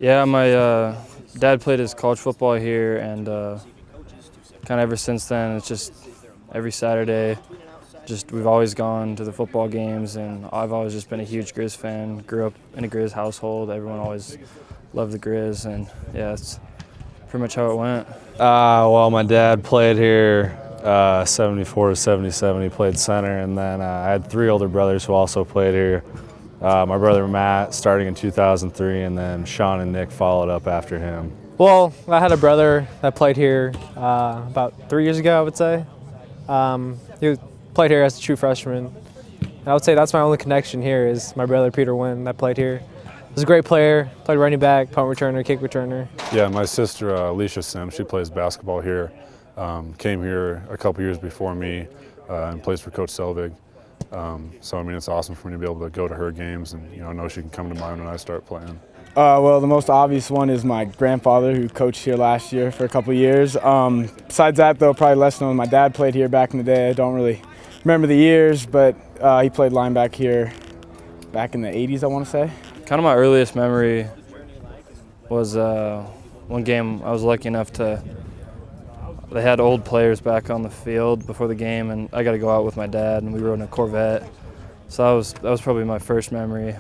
Yeah, my dad played his college football here, and kind of ever since then, it's just every Saturday. We've always gone to the football games, and I've always just been a huge Griz fan. Grew up in a Griz household. Everyone always loved the Griz, and yeah, that's pretty much how it went. Well, my dad played here 74 to 77. He played center, and then I had three older brothers who also played here. My brother Matt starting in 2003, and then Sean and Nick followed up after him. Well, I had a brother that played here about 3 years ago, I would say. He played here as a true freshman. And I would say that's my only connection here is my brother Peter Wynn that played here. He was a great player, played running back, punt returner, kick returner. Yeah, my sister Alicia Sims, she plays basketball here. Came here a couple years before me and plays for Coach Selvig. So I mean, it's awesome for me to be able to go to her games and know she can come to mine when I start playing. Well, the most obvious one is my grandfather, who coached here last year for a couple of years. Besides that, though, probably less known. My dad played here back in the day. I don't really remember the years, but he played linebacker here back in the 80s, I want to say. Kind of my earliest memory was one game I was lucky enough they had old players back on the field before the game, and I got to go out with my dad, and we rode in a Corvette. So that was probably my first memory,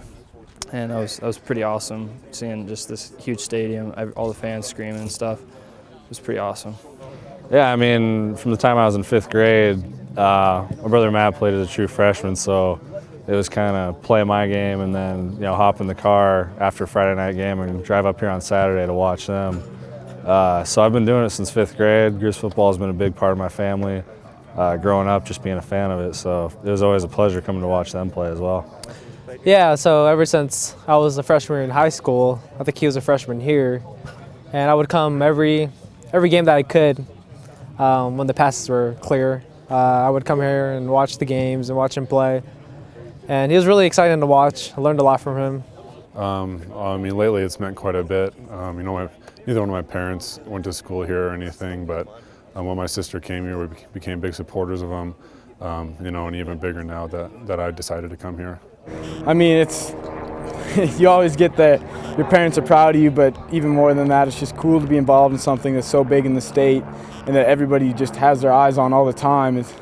and that was pretty awesome seeing just this huge stadium, all the fans screaming and stuff. It was pretty awesome. Yeah, I mean, from the time I was in 5th grade, my brother Matt played as a true freshman, so it was kind of play my game and then hop in the car after a Friday night game and drive up here on Saturday to watch them. So I've been doing it since 5th grade. Griz football has been a big part of my family. Growing up, just being a fan of it, so it was always a pleasure coming to watch them play as well. Yeah, so ever since I was a freshman in high school, I think he was a freshman here, and I would come every game that I could when the passes were clear. I would come here and watch the games and watch him play, and he was really exciting to watch. I learned a lot from him. I mean, lately it's meant quite a bit. Neither one of my parents went to school here or anything, but when my sister came here, we became big supporters of him, and even bigger now that I decided to come here. I mean, you always get that your parents are proud of you, but even more than that, it's just cool to be involved in something that's so big in the state and that everybody just has their eyes on all the time. It's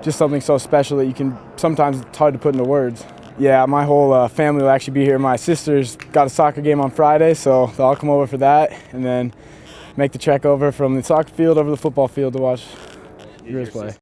just something so special that sometimes it's hard to put into words. Yeah, my whole family will actually be here. My sister's got a soccer game on Friday, so they'll all come over for that and then make the trek over from the soccer field over to the football field to watch Griz play.